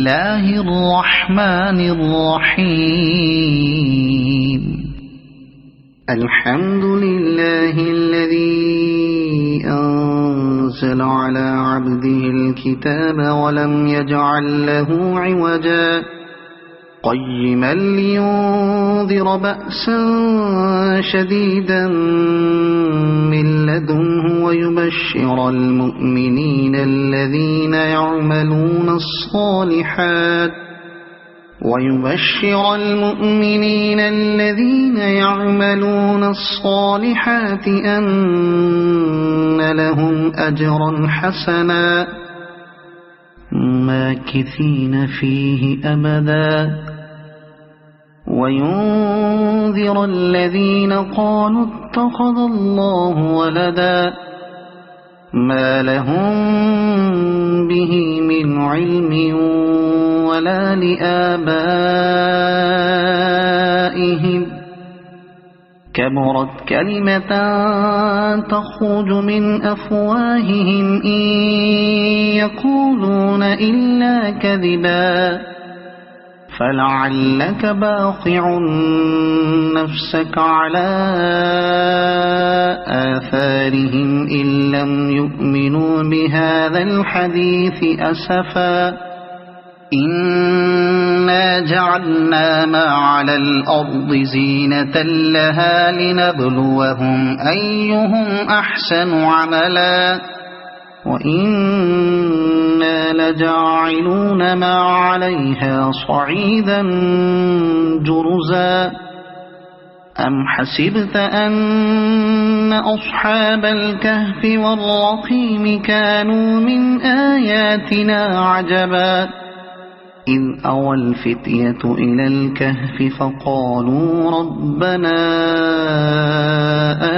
الله الرحمن الرحيم الحمد لله الذي أنزل على عبده الكتاب ولم يجعل له عوجا قيما لينذر بأسا شديدا من لدنه ويبشر المؤمنين الذين يعملون الصالحات أن لهم أجرا حسنا ماكثين فيه أبدا وينذر الذين قالوا اتخذ الله ولدا ما لهم به من علم ولا لآبائهم كبرت كلمة تخرج من أفواههم إن يقولون إلا كذبا فلعلك باخع نفسك على آثارهم إن لم يؤمنوا بهذا الحديث أسفا إنا جعلنا ما على الأرض زينة لها لنبلوهم أيهم أحسن عملا وإنا لجاعلون ما عليها صعيدا جرزا أم حسبت أن أصحاب الكهف والرقيم كانوا من آياتنا عجبا إذ أوى الفتية إلى الكهف فقالوا ربنا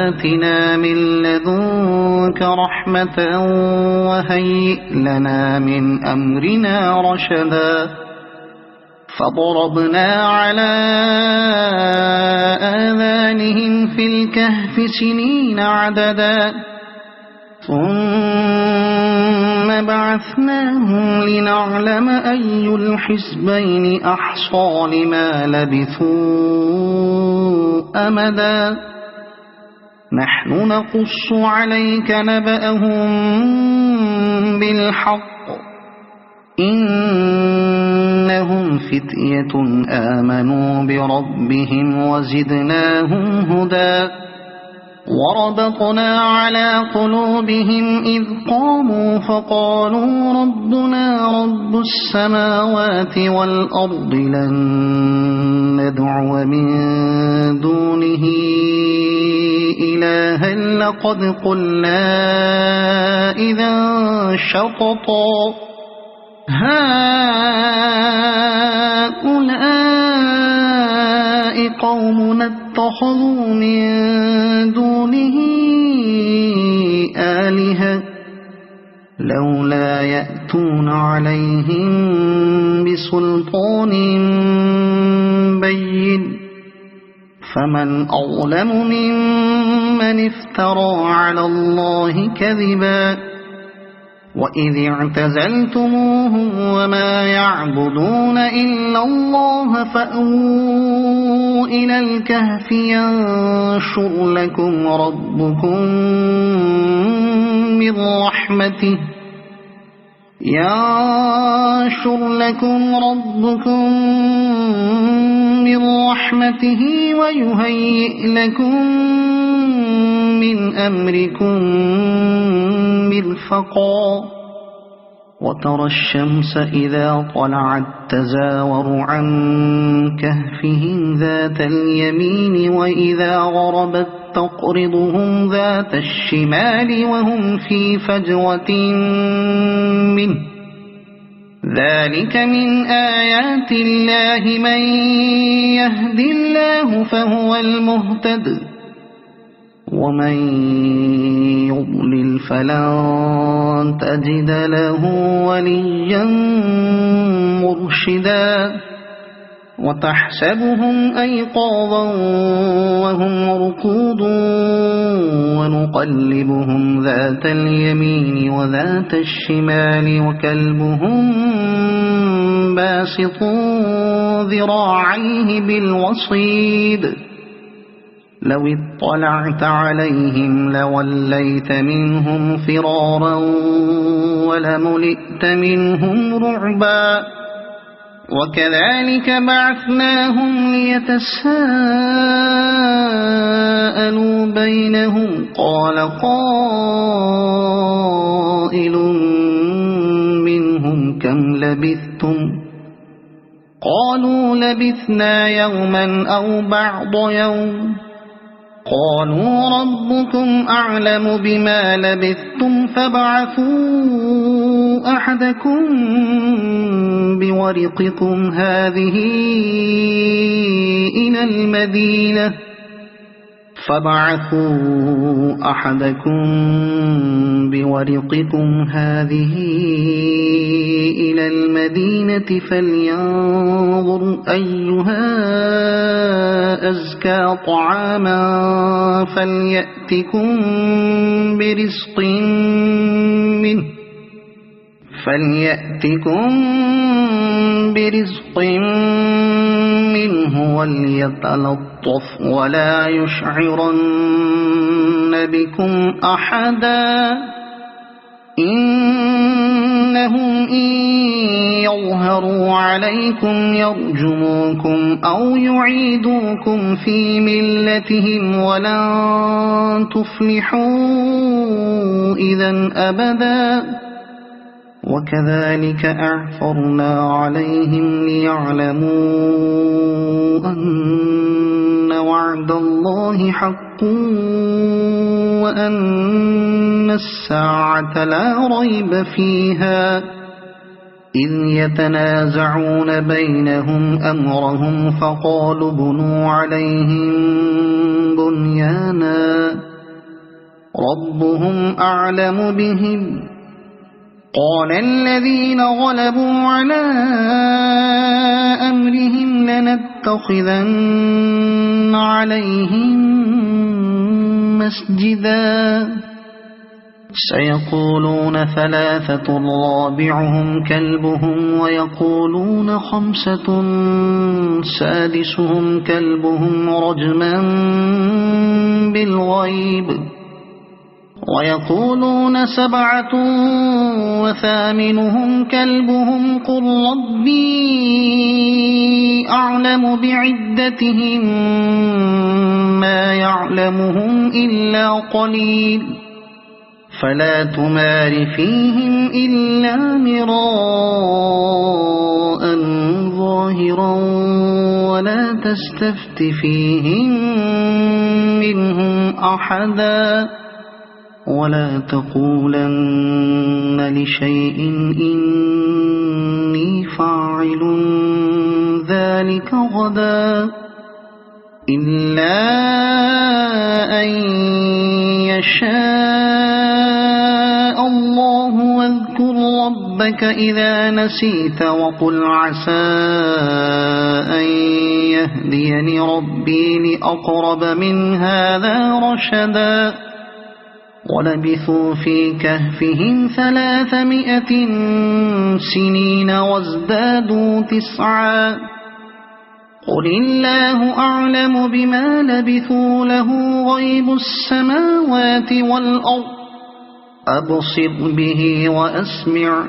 آتنا من لدنك رحمة وهيئ لنا من أمرنا رشدا فضربنا على آذانهم في الكهف سنين عددا ثم بعثناهم لنعلم أي الحزبين أحصى لما لبثوا أمدا نحن نقص عليك نبأهم بالحق إنهم فتية آمنوا بربهم وزدناهم هدى وربطنا على قلوبهم إذ قاموا فقالوا ربنا رب السماوات والأرض لن ندعو من دونه إلها لقد قلنا إذا شططا هؤلاء قومنا اتخذوا من دونه آلهة لولا يأتون عليهم بسلطان بين فمن أظلم ممن افترى على الله كذبا وإذ اعتزلتموهم وما يعبدون إلا الله فأووا إلى الكهف ينشر لكم ربكم من رحمته ويهيئ لكم من أمركم مرفقا وترى الشمس إذا طلعت تزاور عن كهفهم ذات اليمين وإذا غربت تقرضهم ذات الشمال وهم في فجوة منه ذلك من آيات الله من يهد الله فهو المهتد ومن يضلل فلن تجد له وليا مرشدا وتحسبهم أيقاظا وهم رقود ونقلبهم ذات اليمين وذات الشمال وكلبهم باسط ذراعيه بالوصيد لو اطلعت عليهم لوليت منهم فرارا ولملئت منهم رعبا وكذلك بعثناهم ليتساءلوا بينهم قال قائل منهم كم لبثتم قالوا لبثنا يوما أو بعض يوم قالوا ربكم أعلم بما لبثتم فابعثوا أحدكم بورقكم هذه إلى المدينة فلينظر أيها أزكى طعاما فليأتكم برزق منه وليتلطف ولا يشعرن بكم أحدا إنهم إن يظهروا عليكم يرجموكم أو يعيدوكم في ملتهم ولن تفلحوا إذا أبدا وكذلك أعثرنا عليهم ليعلموا أن وعد الله حق وأن الساعة لا ريب فيها إذ يتنازعون بينهم أمرهم فقالوا بنوا عليهم بنيانا ربهم أعلم بهم قال الذين غلبوا على أمرهم لنتخذن عليهم مسجدا سيقولون ثلاثة رابعهم كلبهم ويقولون خمسة سادسهم كلبهم رجما بالغيب ويقولون سبعة وثامنهم كلبهم قل ربي أعلم بعدتهم ما يعلمهم إلا قليل فلا تمار فيهم إلا مراء ظاهرا ولا تستفت فيهم منهم أحدا ولا تقولن لشيء إني فاعل ذلك غدا إلا أن يشاء الله واذكر ربك إذا نسيت وقل عسى أن يهديني ربي لأقرب من هذا رشدا ولبثوا في كهفهم 300 سنين وازدادوا 9 قل الله أعلم بما لبثوا له غيب السماوات والأرض أبصر به وأسمع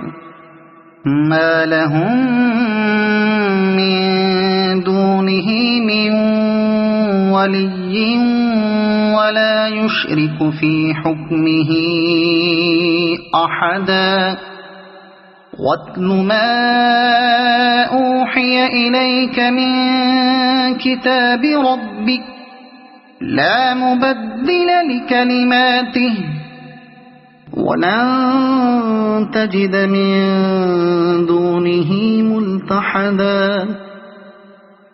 ما لهم من دونه من ولي ولا يشرك في حكمه أحدا واتل ما أوحي إليك من كتاب ربك لا مبدل لكلماته ولن تجد من دونه ملتحدا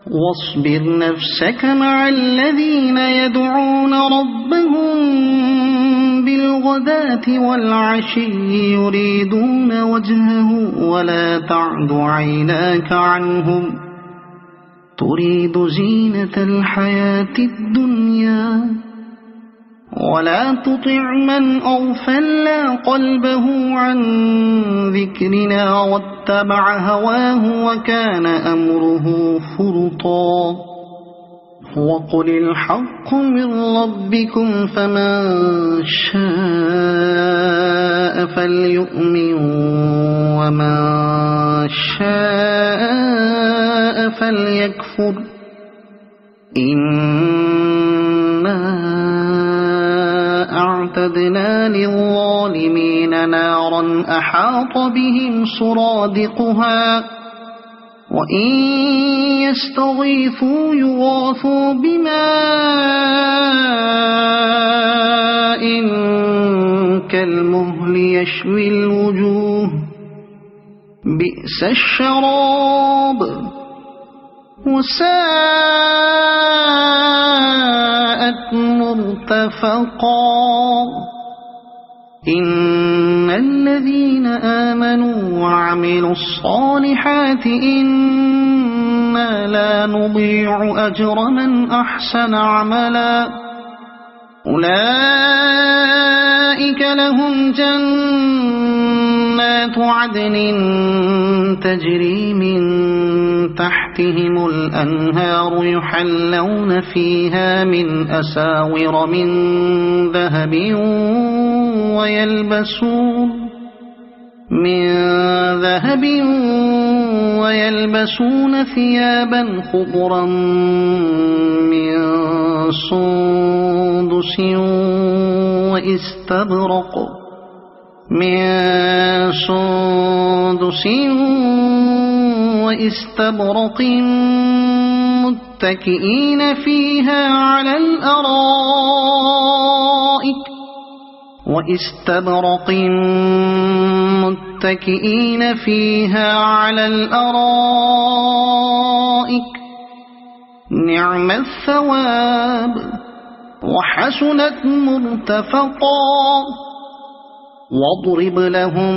واصبر نفسك مع الذين يدعون ربهم بالغداة والعشي يريدون وجهه ولا تعد عيناك عنهم تريد زينة الحياة الدنيا ولا تطع من أغفلنا قلبه عن ذكرنا واتبع هواه وكان أمره فرطا وقل الحق من ربكم فمن شاء فليؤمن ومن شاء فليكفر إنا أعتدنا للظالمين نارا أحاط بهم سرادقها وإن يستغيثوا يغاثوا بماء كالمهل يشوي الوجوه بئس الشراب وساءت مرتفقا إن الذين آمنوا وعملوا الصالحات إنا لا نضيع أجر من أحسن عملا أولئك لهم جنات عدن تجري من تحتهم الأنهار يحلون فيها من أساور من ذهب ويلبسون ثيابا خضرا من سندس واستبرق متكئين فيها على الأرائك نعم الثواب وحسنت مرتفقا واضرب لهم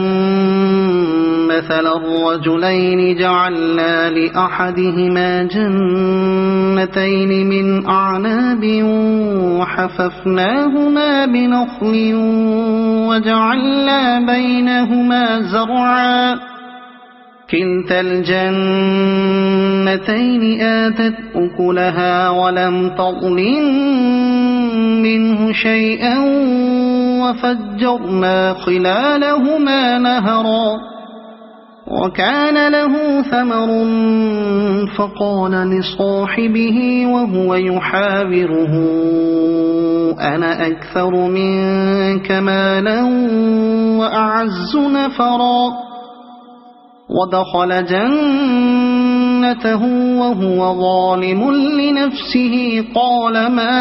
مثل الرجلين جعلنا لأحدهما جنتين من أعناب وحففناهما بنخل وجعلنا بينهما زرعا كلتا الجنتين آتت أكلها ولم تظلم منه شيئا وفجرنا خلالهما نهرا وكان له ثمر فقال لصاحبه وهو يحاوره أنا أكثر منك مالا وأعز نفرا ودخل جنته وهو ظالم لنفسه قال ما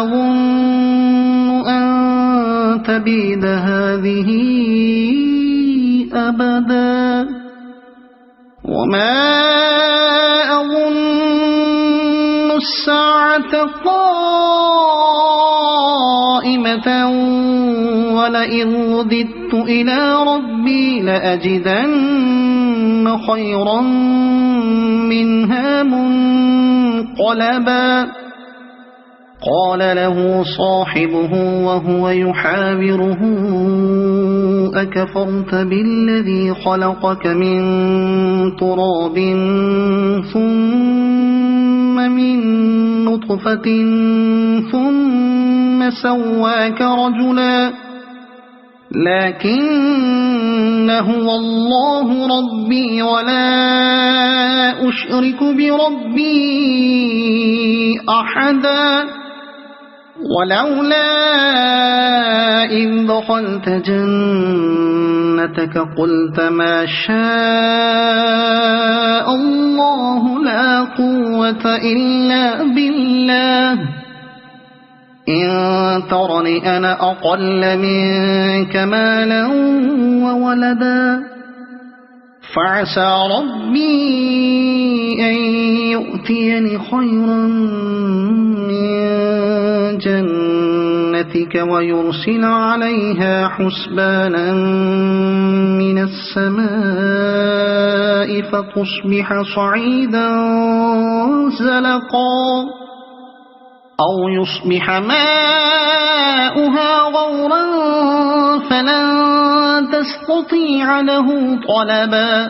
أظن أن تبيد هذه أبدا وما أظن الساعة قائمة ولئن رددت إلى ربي لأجدن خيرا منها منقلبا قال له صاحبه وهو يحاوره أكفرت بالذي خلقك من تراب ثم من نطفة ثم سواك رجلا لكن هو الله ربي ولا أشرك بربي أحدا ولولا إذ دخلت جنتك قلت ما شاء الله لا قوة إلا بالله إن ترني أنا أقل منك مالا وولدا فعسى ربي أن يؤتيني خيرا من جنتك ويرسل عليها حسبانا من السماء فتصبح صعيدا زلقا أو يصبح ماؤها غورا فلن تستطيع له طلبا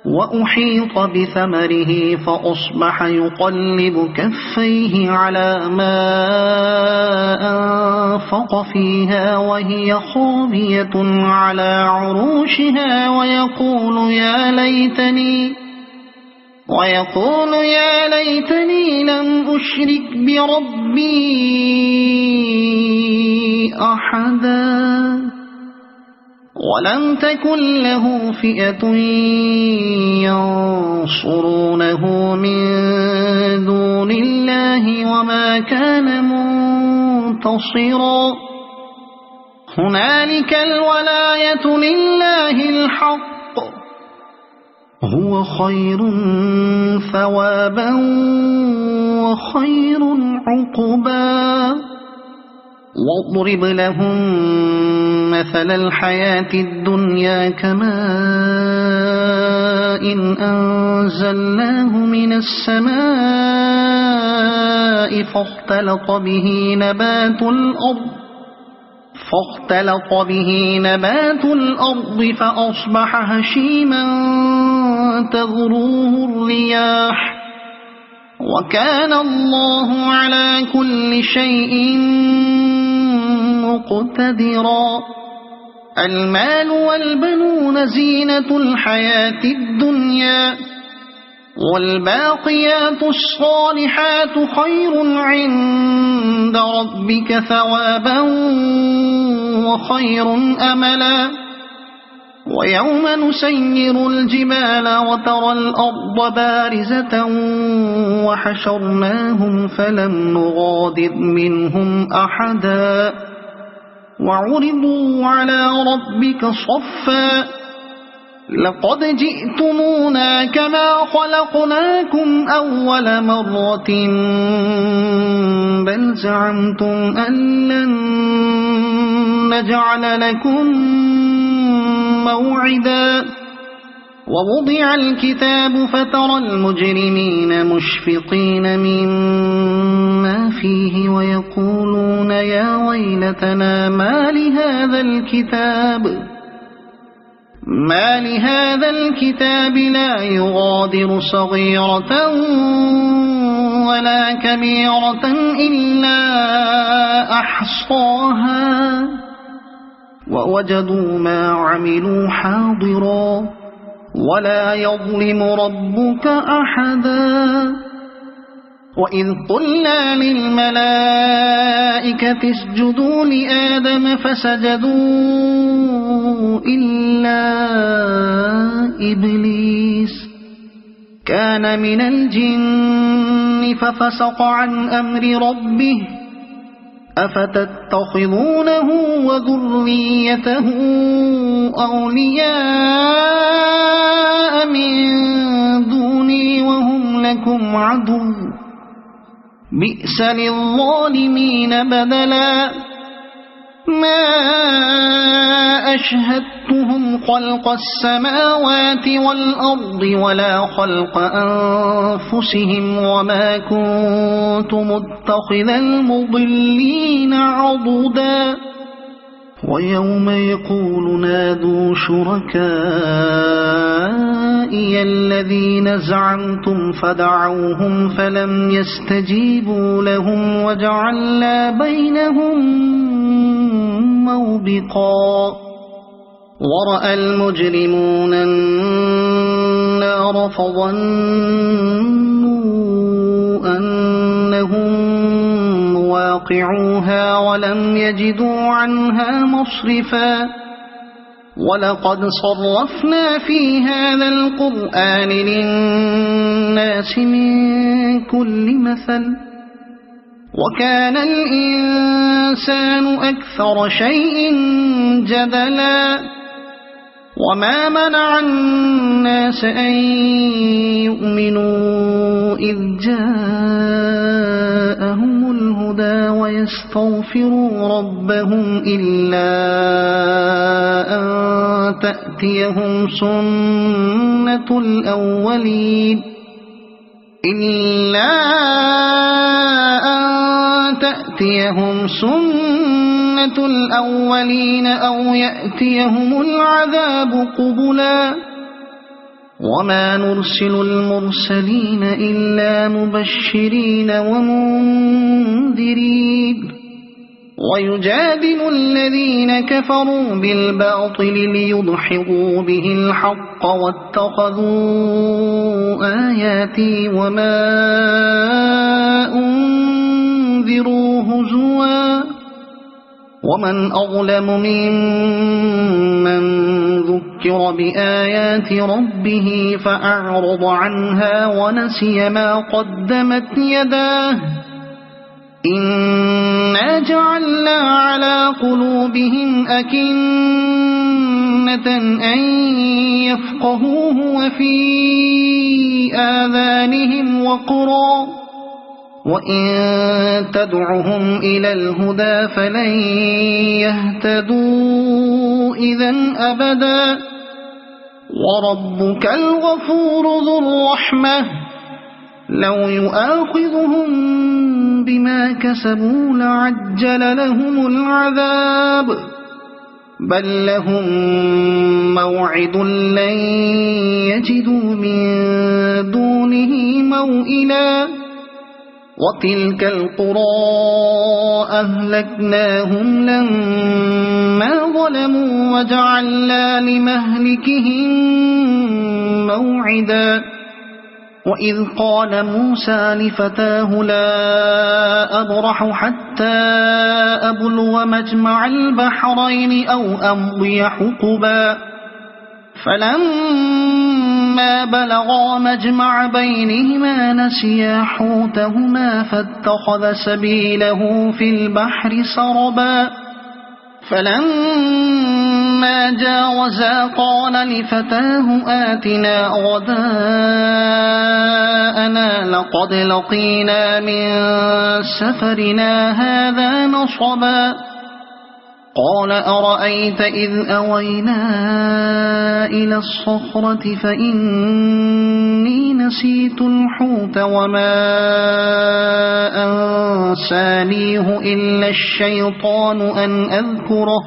وأحيط بثمره فأصبح يقلب كفيه على ما أنفق فيها وهي خاوية على عروشها ويقول يا ليتني لم أشرك بربي أحدا ولم تكن له فئة ينصرونه من دون الله وما كان منتصرا هنالك الولاية لله الحق هو خير ثوابا وخير عقبا واضرب لهم مثل الحياة الدنيا كماء أنزلناه من السماء فاختلط به نبات الأرض فأصبح هشيما تذروه الرياح وكان الله على كل شيء مقتدرا المال والبنون زينة الحياة الدنيا والباقيات الصالحات خير عند ربك ثوابا وخير أملا ويوم نسير الجبال وترى الأرض بارزة وحشرناهم فلم نغادر منهم أحدا وعرضوا على ربك صفا لقد جئتمونا كما خلقناكم أول مرة بل زعمتم أن لن نجعل لكم موعدا ووضع الكتاب فترى المجرمين مشفقين مما فيه ويقولون يا ويلتنا ما لهذا الكتاب لا يغادر صغيرة ولا كبيرة إلا أحصاها ووجدوا ما عملوا حاضرا ولا يظلم ربك أحدا وإذ قلنا للملائكة اسجدوا لآدم فسجدوا إلا إبليس كان من الجن ففسق عن أمر ربه أفتتخذونه وذريته أولياء من دوني وهم لكم عدو بئس للظالمين بدلا ما أشهدتهم خلق السماوات والأرض ولا خلق أنفسهم وما كنت متخذ المضلين عضدا ويوم يقول نادوا شركائي الذين زعمتم فدعوهم فلم يستجيبوا لهم وجعلنا بينهم موبقا ورأى المجرمون النار فظنوا أنهم مواقعوها ولم يجدوا عنها مصرفا ولقد صرفنا في هذا القرآن للناس من كل مثل وكان الإنسان أكثر شيء جدلا وما منع الناس أن يؤمنوا إذ جاءهم الهدى ويستغفروا ربهم إلا أن تأتيهم سنة الأولين إلا أن تأتيهم سنة الأولين أو يأتيهم العذاب قبلا وما نرسل المرسلين إلا مبشرين ومنذرين ويجادل الذين كفروا بالباطل ليدحضوا به الحق واتخذوا آياتي وما أنذروا هزوا ومن أظلم ممن ذكر بآيات ربه فأعرض عنها ونسي ما قدمت يداه إنا جعلنا على قلوبهم أكنة أن يفقهوه وفي آذانهم وقرا وإن تدعهم إلى الهدى فلن يهتدوا إذن أبدا وربك الغفور ذو الرحمة لو يؤاخذهم بما كسبوا لعجل لهم العذاب بل لهم موعد لن يجدوا من دونه موئلا وتلك القرى أهلكناهم لما ظلموا وجعلنا لمهلكهم موعدا وإذ قال موسى لفتاه لا أبرح حتى أبلغ مجمع البحرين أو أمضي حقبا فلما بلغا مجمع بينهما نسيا حوتهما فاتخذ سبيله في البحر سربا فلما جاوزا قال لفتاه آتنا غداءنا لقد لقينا من سفرنا هذا نصبا قال أرأيت إذ أوينا إلى الصخرة فإني نسيت الحوت وما أنسانيه إلا الشيطان أن أذكره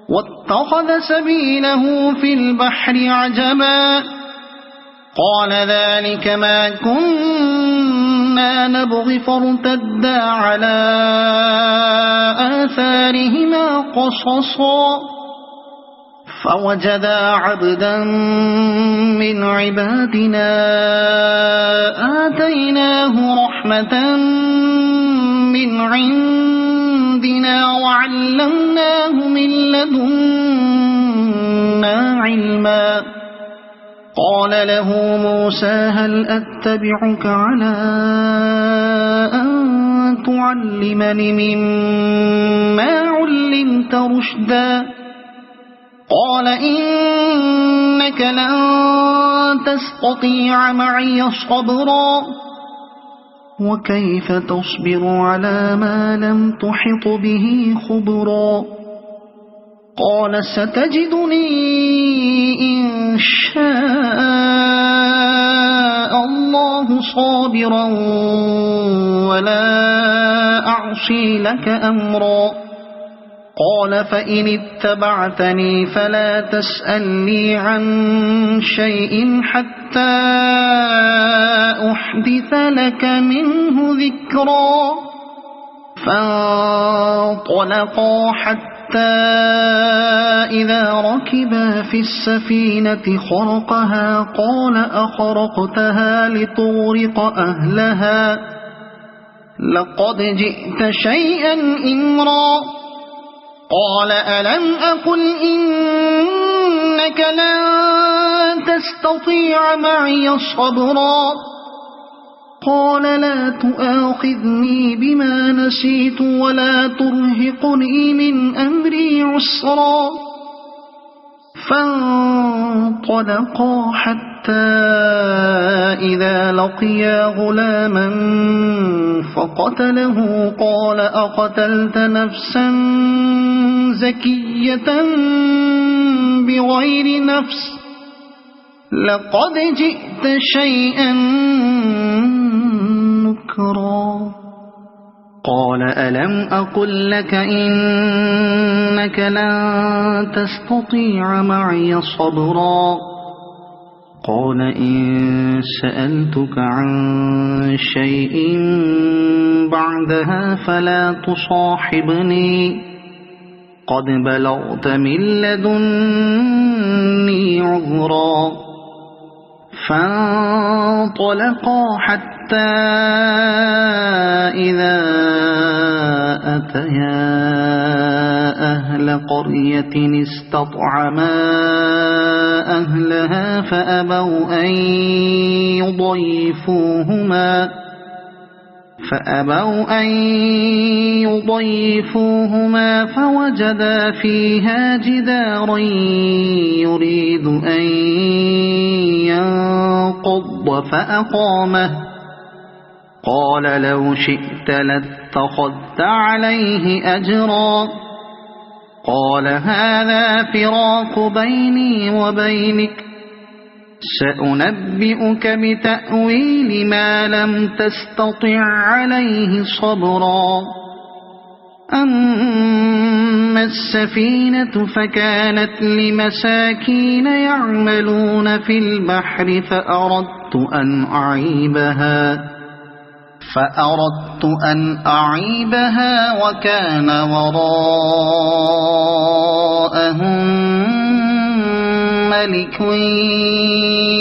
واتخذ سبيله في البحر عجبا قال ذلك ما كنا نبغي فارتدا على آثارهما قصصا فوجدا عبدا من عبادنا آتيناه رحمة من عندنا وعلمناه من لدنا علما قال له موسى هل أتبعك على أن تعلمني مما علمت رشدا قال إنك لن تستطيع معي صبرا وكيف تصبر على ما لم تحط به خبرا قال ستجدني إن شاء الله صابرا ولا أعصي لك أمرا قال فإن اتبعتني فلا تسألني عن شيء حتى أحدث لك منه ذكرا فانطلقا حتى إذا ركبا في السفينة خرقها قال أخرقتها لتغرق أهلها لقد جئت شيئا إمرا قال ألم أقل إنك لن تستطيع معي صبرا قال لا تؤاخذني بما نسيت ولا ترهقني من أمري عسرا فانطلقا حتى إذا لقيا غلاما فقتله قال أقتلت نفسا زكية بغير نفس لقد جئت شيئا ذكرا قال ألم أقل لك إنك لن تستطيع معي صبرا قال إن سألتك عن شيء بعدها فلا تصاحبني قد بلغت من لدني عذرا فانطلقا حتى إذا أتيا أهل قرية استطعما أهلها فأبوا أن يضيفوهما فوجدا فيها جدارا يريد أن ينقض فأقامه قال لو شئت لاتخذت عليه أجرا قال هذا فراق بيني وبينك سأنبئك بتأويل ما لم تستطع عليه صبرا أما السفينة فكانت لمساكين يعملون في البحر فأردت أن أعيبها وكان وراءهم ملك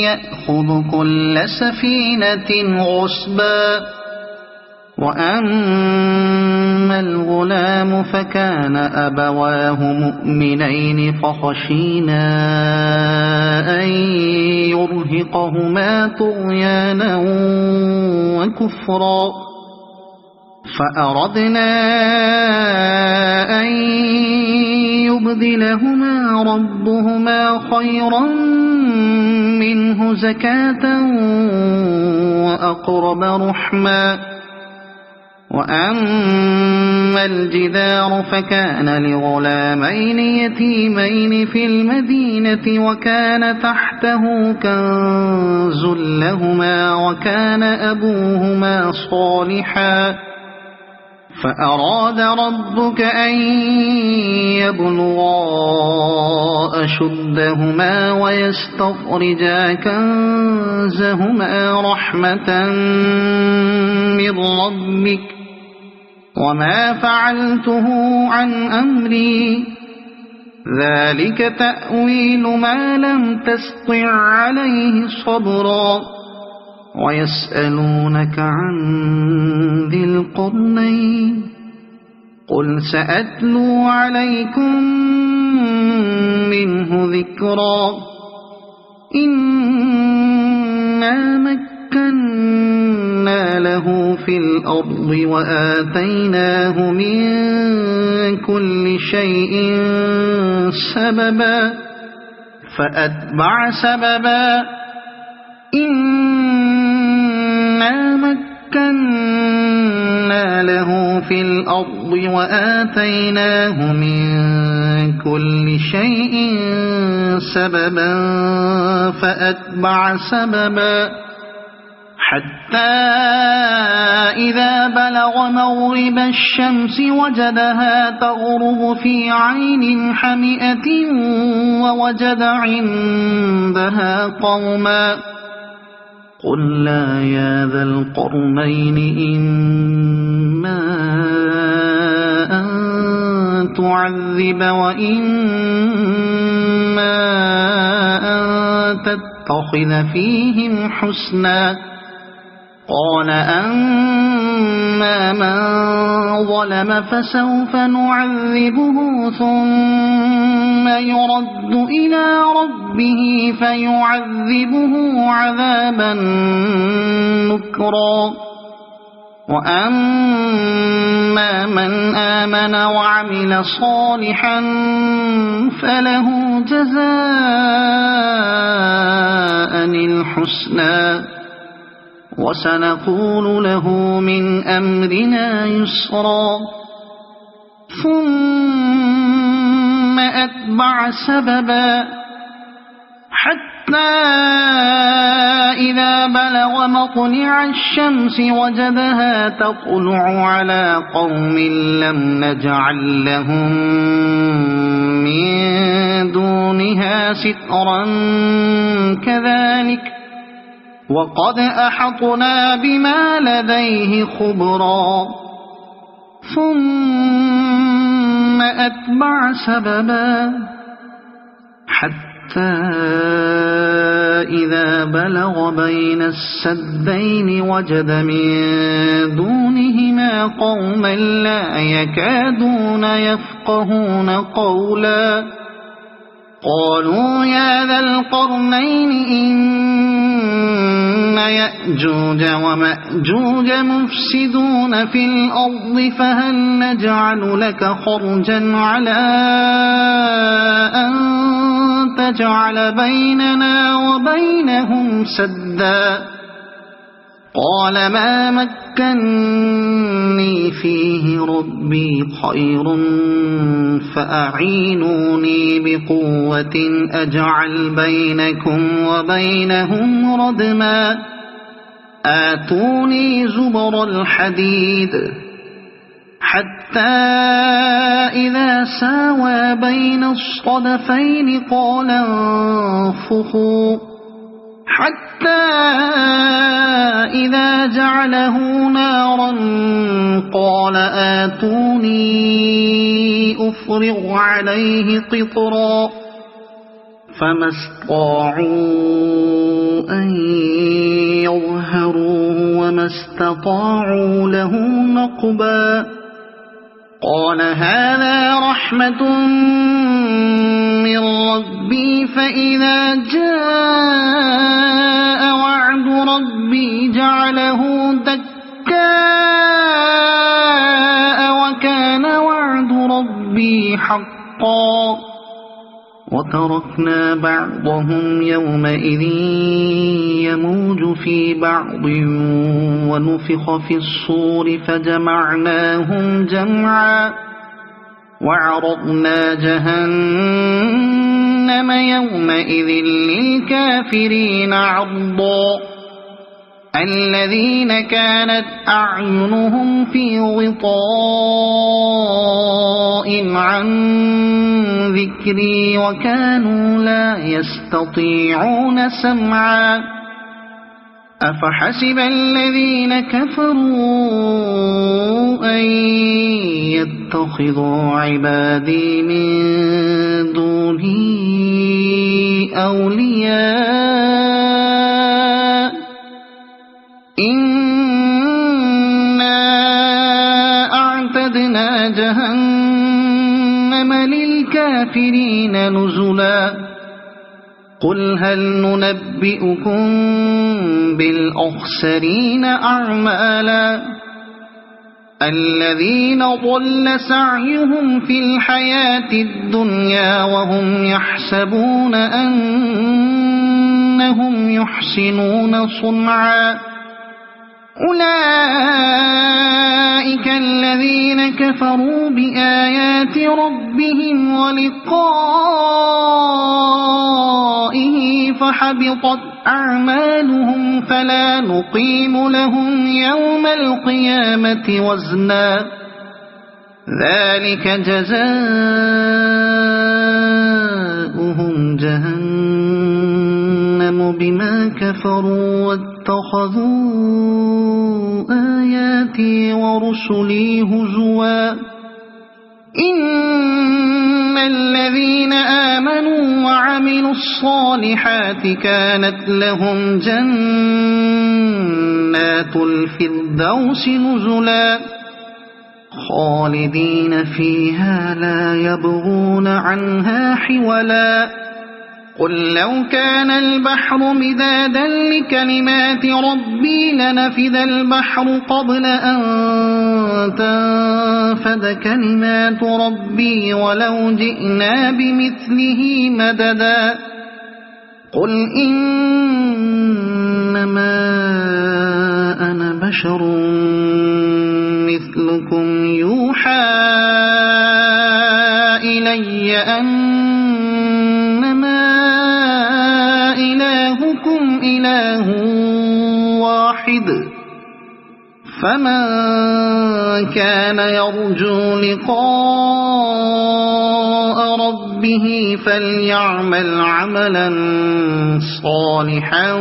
يأخذ كل سفينة غصبا وأما الغلام فكان أبواه مؤمنين فخشينا أن يرهقهما طغيانا وكفرا فأردنا أن يبدلهما ربهما خيرا منه زكاة وأقرب رحما وأما الجدار فكان لغلامين يتيمين في المدينة وكان تحته كنز لهما وكان أبوهما صالحا فأراد ربك أن يبلغا أشدهما ويستخرجا كنزهما رحمة من ربك وما فعلته عن أمري ذلك تأويل ما لم تسطع عليه صبرا ويسألونك عن ذي القرنين قل سأتلو عليكم منه ذكرا إنا مكنا له في الأرض وآتيناه من كل شيء سببا فأتبع سببا إنا مكنا له في الأرض وآتيناه من كل شيء سببا فأتبع سببا حتى إذا بلغ مغرب الشمس وجدها تغرب في عين حمئة ووجد عندها قوما قلنا يا ذا القرنين إما أن تعذب وإما أن تتخذ فيهم حسنا قال أما من ظلم فسوف نعذبه ثم يرد إلى ربه فيعذبه عذابا نكرا وأما من آمن وعمل صالحا فله جزاء الحسنى وسنقول له من أمرنا يسرا ثم أتبع سببا حتى إذا إذا بلغ مطلع الشمس وجدها تطلع على قوم لم نجعل لهم من دونها سترا كذلك وقد أحطنا بما لديه خبرا ثم أتبع سببا حتى إذا بلغ بين السدين وجد من دونهما قوما لا يكادون يفقهون قولا قالوا يا ذا القرنين إن يأجوج ومأجوج مفسدون في الأرض فهل نجعل لك خرجا على أن تجعل بيننا وبينهم سدا قال ما مكني فيه ربي خير فأعينوني بقوة أجعل بينكم وبينهم ردما آتوني زبر الحديد حتى إذا ساوى بين الصدفين قال انفخوا حتى إذا جعله نارا قال آتوني أفرغ عليه قطرا فما استطاعوا أن يظهروه وما استطاعوا له نقبا قال هذا رحمة من ربي فإذا جاء وعد ربي جعله دكاء وكان وعد ربي حقا وتركنا بعضهم يومئذ يموج في بعض ونفخ في الصور فجمعناهم جمعا وعرضنا جهنم يومئذ للكافرين عرضا الذين كانت أعينهم في غطاء عن ذكري وكانوا لا يستطيعون سمعا أفحسب الذين كفروا أن يتخذوا عبادي من دوني أولياء إنا أعتدنا جهنم للكافرين نزلا قل هل ننبئكم بالأخسرين أعمالا الذين ضل سعيهم في الحياة الدنيا وهم يحسبون أنهم يحسنون صنعا أولئك الذين كفروا بآيات ربهم ولقائه فحبطت أعمالهم فلا نقيم لهم يوم القيامة وزنا ذلك جزاؤهم جهنم بما كفروا واتخذوا آياتي ورسلي هزوا إن الذين آمنوا وعملوا الصالحات كانت لهم جنات الفردوس نزلا خالدين فيها لا يبغون عنها حولا قل لو كان البحر مدادا لكلمات ربي لنفد البحر قبل أن تنفد كلمات ربي ولو جئنا بمثله مددا قل إنما أنا بشر مثلكم يوحى إلي أنما إلهكم إله واحد فمن كان يرجو لقاء ربه فليعمل عملا صالحا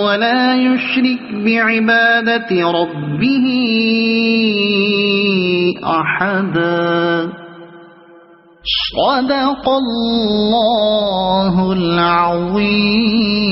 ولا يشرك بعبادة ربه أحدا. صدق الله العظيم.